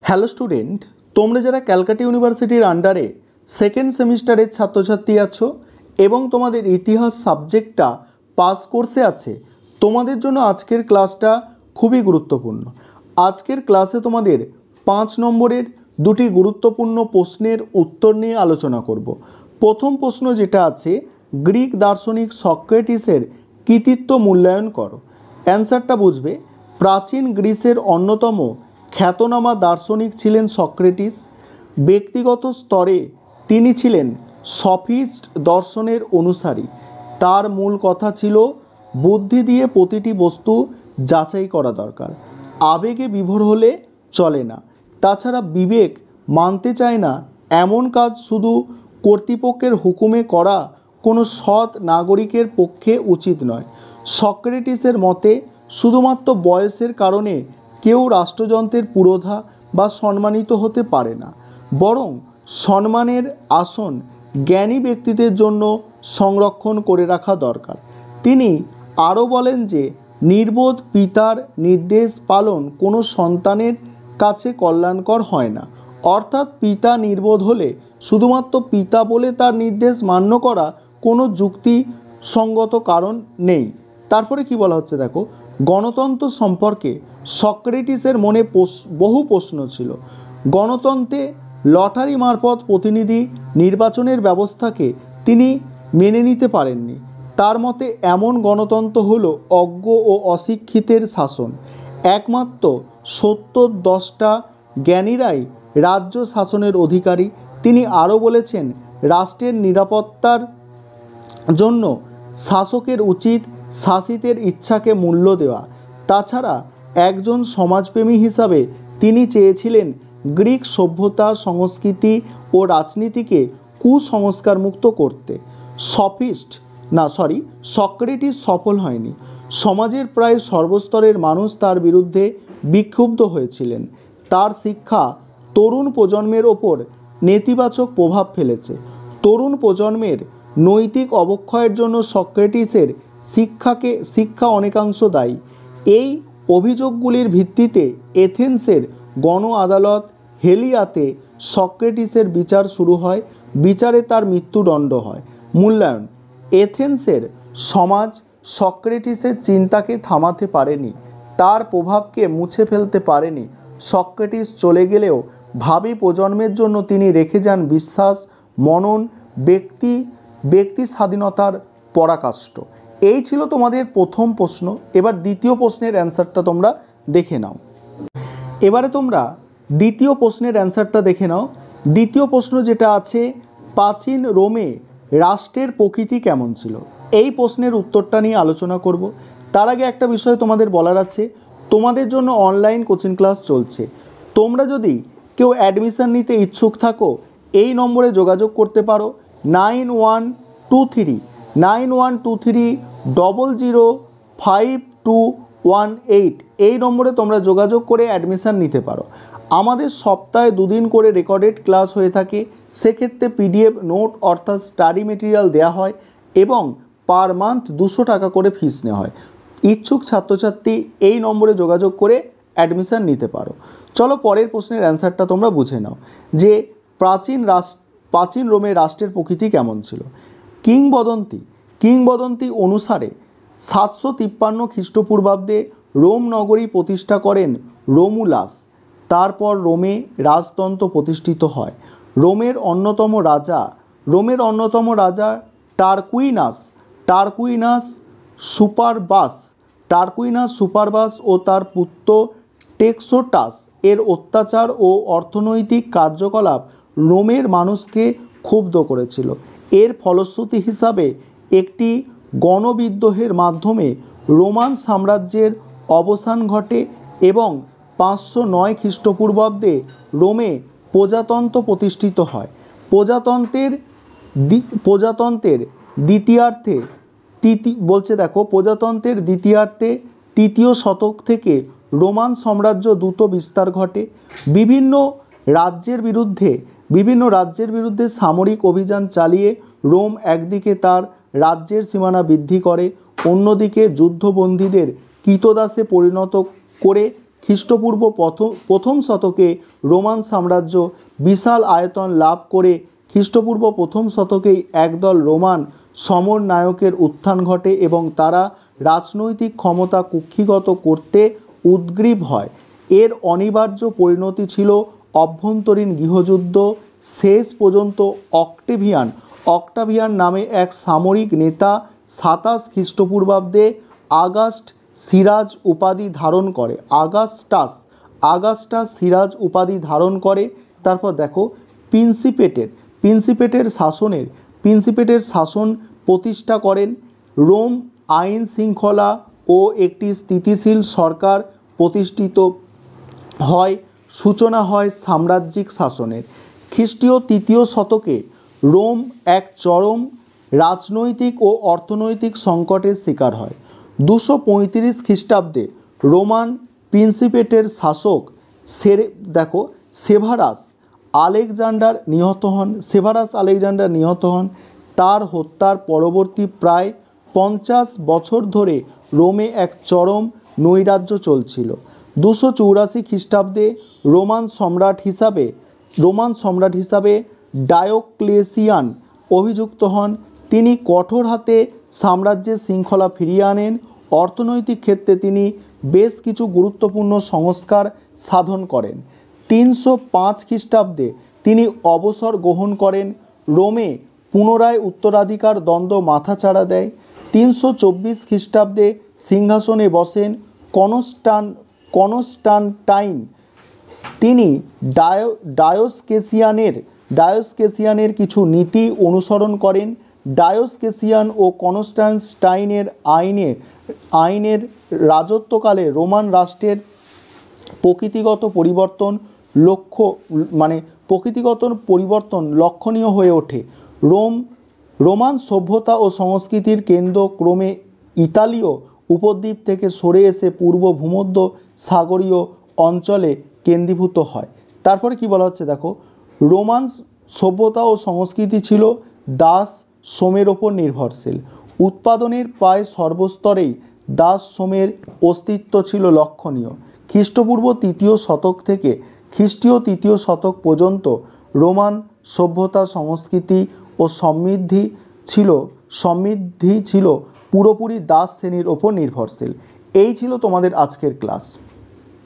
Hello student, তোমরা যারা ক্যালকাটা ইউনিভার্সিটির আন্ডারে সেকেন্ড সেমিস্টারের ছাত্রছাত্রী আছো এবং তোমাদের ইতিহাস সাবজেক্টটা পাস কোর্সে আছে, তোমাদের জন্য আজকের ক্লাসটা খুবই গুরুত্বপূর্ণ। আজকের ক্লাসে তোমাদের 5 নম্বরের দুটি গুরুত্বপূর্ণ প্রশ্নের উত্তর নিয়ে আলোচনা করব। প্রথম প্রশ্ন যেটা আছে, গ্রিক দার্শনিক সক্রেটিসের কৃতিত্ব মূল্যায়ন করো। অ্যান্সারটা বুঝবে, প্রাচীন গ্রিসের অন্যতম খ্যাতনামা দার্শনিক ছিলেন সক্রেটিস। ব্যক্তিগত স্তরে তিনি ছিলেন সফিস্ট দর্শনের অনুসারী। তার মূল কথা ছিল বুদ্ধি দিয়ে প্রতিটি বস্তু যাচাই করা দরকার, আবেগে বিভোর হলে চলে না। তাছাড়া বিবেক মানতে চায় না এমন কাজ শুধু কর্তৃপক্ষের হুকুমে করা কোনো সৎ নাগরিকের পক্ষে উচিত নয়। সক্রেটিসের মতে শুধুমাত্র বয়সের কারণে কেউ রাষ্ট্রযন্ত্রের পুরোধা বা সম্মানিত হতে পারে না, বরং সম্মানের আসন জ্ঞানী ব্যক্তিদের জন্য সংরক্ষণ করে রাখা দরকার। তিনি আরও বলেন যে নির্বোধ পিতার নির্দেশ পালন কোনো সন্তানের কাছে কল্যাণকর হয় না। অর্থাৎ পিতা নির্বোধ হলে শুধুমাত্র পিতা বলে তার নির্দেশ মান্য করা কোনো যুক্তিসঙ্গত কারণ নেই। তারপরে কি বলা হচ্ছে দেখো, গণতন্ত্র সম্পর্কে সক্রেটিসের মনে বহু প্রশ্ন ছিল। গণতন্ত্রে লটারি মারফত প্রতিনিধি নির্বাচনের ব্যবস্থাকে তিনি মেনে নিতে পারেননি। তার মতে এমন গণতন্ত্র হলো অজ্ঞ ও অশিক্ষিতের শাসন। একমাত্র সত্তর 10টা জ্ঞানীরাই রাজ্য শাসনের অধিকারী। তিনি আরও বলেছেন, রাষ্ট্রের নিরাপত্তার জন্য শাসকের উচিত শাসিতের ইচ্ছাকে মূল্য দেওয়া। তাছাড়া একজন সমাজপ্রেমী হিসাবে তিনি চেয়েছিলেন গ্রিক সভ্যতা, সংস্কৃতি ও রাজনীতিকে কুসংস্কার মুক্ত করতে। সক্রেটিস সফল হয়নি। সমাজের প্রায় সর্বস্তরের মানুষ তার বিরুদ্ধে বিক্ষুব্ধ হয়েছিলেন। তার শিক্ষা তরুণ প্রজন্মের ওপর নেতিবাচক প্রভাব ফেলেছে। তরুণ প্রজন্মের নৈতিক অবক্ষয়ের জন্য সক্রেটিসের শিক্ষা অনেকাংশ দায়ী। এই অভিযোগগুলির ভিত্তিতে এথেন্সের গণ আদালত হেলিয়াতে সক্রেটিসের বিচার শুরু হয়। বিচারে তার মৃত্যুদণ্ড হয়। মূল্যায়ন: এথেন্সের সমাজ সক্রেটিসের চিন্তাকে থামাতে পারেনি, তার প্রভাবকে মুছে ফেলতে পারেনি। সক্রেটিস চলে গেলেও ভাবী প্রজন্মের জন্য তিনি রেখে যান বিশ্বাস, মনন, ব্যক্তি স্বাধীনতার পরাকাষ্ঠ। এই ছিল তোমাদের প্রথম প্রশ্ন। এবার দ্বিতীয় প্রশ্নের অ্যান্সারটা তোমরা দেখে নাও। এবারে তোমরা দ্বিতীয় প্রশ্নের অ্যান্সারটা দেখে নাও। দ্বিতীয় প্রশ্ন যেটা আছে, প্রাচীন রোমে রাষ্ট্রের প্রকৃতি কেমন ছিল? এই প্রশ্নের উত্তরটা নিয়ে আলোচনা করব। তার আগে একটা বিষয় তোমাদের বলার আছে, তোমাদের জন্য অনলাইন কোচিং ক্লাস চলছে। তোমরা যদি কেউ অ্যাডমিশান নিতে ইচ্ছুক থাকো, এই নম্বরে যোগাযোগ করতে পারো, 9123005218। এই নম্বরে তোমরা যোগাযোগ করে অ্যাডমিশান নিতে পারো। আমাদের সপ্তাহে 2 দিন করে রেকর্ডেড ক্লাস হয়ে থাকে। সেক্ষেত্রে পিডিএফ নোট অর্থাৎ স্টাডি মেটেরিয়াল দেওয়া হয় এবং পার মান্থ 200 টাকা করে ফিস নেওয়া হয়। ইচ্ছুক ছাত্রছাত্রী এই নম্বরে যোগাযোগ করে অ্যাডমিশান নিতে পারো। চলো পরের প্রশ্নের অ্যান্সারটা তোমরা বুঝে নাও যে প্রাচীন রোমে রাষ্ট্রের প্রকৃতি কেমন ছিল। কিংবদন্তি অনুসারে 753 খ্রিস্টপূর্বাব্দে রোম নগরী প্রতিষ্ঠা করেন রোমুলাস। তারপর রোমে রাজতন্ত্র প্রতিষ্ঠিত হয়। রোমের অন্যতম রাজা টারকুইনাস সুপারবাস ও তার পুত্র টেক্সোটাস এর অত্যাচার ও অর্থনৈতিক কার্যকলাপ রোমের মানুষকে ক্ষুব্ধ করেছিল। এর ফলশ্রুতি হিসাবে একটি গণবিদ্রোহের মাধ্যমে রোমান সাম্রাজ্যের অবসান ঘটে এবং 509 খ্রিস্টপূর্বাব্দে রোমে প্রজাতন্ত্র প্রতিষ্ঠিত হয়। প্রজাতন্ত্রের দ্বিতীয়ার্ধে তৃতীয় শতক থেকে রোমান সাম্রাজ্য দ্রুত বিস্তার ঘটে। বিভিন্ন রাজ্যের বিরুদ্ধে সামরিক অভিযান চালিয়ে রোম একদিকে তার রাজ্যের সীমানা বৃদ্ধি করে, অন্যদিকে যুদ্ধবন্দীদের কৃতদাসে পরিণত করে খ্রিস্টপূর্ব প্রথম শতকে রোমান সাম্রাজ্য বিশাল আয়তন লাভ করে খ্রিস্টপূর্ব প্রথম শতকেই একদল রোমান সমরনায়কের উত্থান ঘটে এবং তারা রাজনৈতিক ক্ষমতা কুক্ষিগত করতে উদ্গ্রীব হয়। এর অনিবার্য পরিণতি ছিল অভ্যন্তরীণ গৃহযুদ্ধ। শেষ পর্যন্ত অক্টাভিয়ান নামে এক সামরিক নেতা 27 খ্রিস্টপূর্বাব্দে আগাস্ট সিরাজ উপাধি ধারণ করে। আগাস্টাস সিরাজ উপাধি ধারণ করে। তারপর দেখো প্রিন্সিপেটের শাসন প্রতিষ্ঠা করেন। রোম আইন শৃঙ্খলা ও একটি স্থিতিশীল সরকার প্রতিষ্ঠিত হয়। সূচনা হয় সাম্রাজ্যিক শাসনের। খ্রিস্টীয় 3য় শতকে রোম এক চরম রাজনৈতিক ও অর্থনৈতিক সংকটের শিকার হয়। 235 খ্রিস্টাব্দে রোমান প্রিন্সিপেটের শাসক সেভারাস আলেকজান্ডার নিহত হন। তার হত্যার পরবর্তী প্রায় 50 বছর ধরে রোমে এক চরম নৈরাজ্য চলছিল। 284 খ্রিস্টাব্দে রোমান সম্রাট হিসাবে ডায়োক্লেসিয়ান অভিযুক্ত হন। তিনি কঠোর হাতে সাম্রাজ্যের শৃঙ্খলা ফিরিয়ে আনেন। অর্থনৈতিক ক্ষেত্রে তিনি বেশ কিছু গুরুত্বপূর্ণ সংস্কার সাধন করেন। 305 খ্রিস্টাব্দে তিনি অবসর গ্রহণ করেন। রোমে পুনরায় উত্তরাধিকার দ্বন্দ্ব মাথাচাড়া দেয়। 324 খ্রিস্টাব্দে সিংহাসনে বসেন কনস্টান্টাইন। তিনি ডায়োস্কেসিয়ানের কিছু নীতি অনুসরণ করেন। ডায়োস্কেসিয়ান ও কনস্টান্টাইনের আইনের রাজত্বকালে রোমান রাষ্ট্রের প্রকৃতিগত পরিবর্তন লক্ষণীয় হয়ে ওঠে। রোমান সভ্যতা ও সংস্কৃতির কেন্দ্র ক্রমে ইতালীয় উপদ্বীপ থেকে সরে এসে পূর্ব ভূমধ্য সাগরীয় অঞ্চলে কেন্দ্রীভূত হয়। তারপরে কি বলা হচ্ছে দেখো, রোমান সভ্যতা ও সংস্কৃতি ছিল দাস শ্রমের ওপর নির্ভরশীল। উৎপাদনের প্রায় সর্বস্তরেই দাস শ্রমের অস্তিত্ব ছিল লক্ষণীয়। খ্রিস্টপূর্ব 3য় শতক থেকে খ্রিস্টীয় 3য় শতক পর্যন্ত রোমান সভ্যতা সংস্কৃতি ও সমৃদ্ধি ছিল পুরোপুরি দাস শ্রেণীর ওপর নির্ভরশীল। এই ছিল তোমাদের আজকের ক্লাস।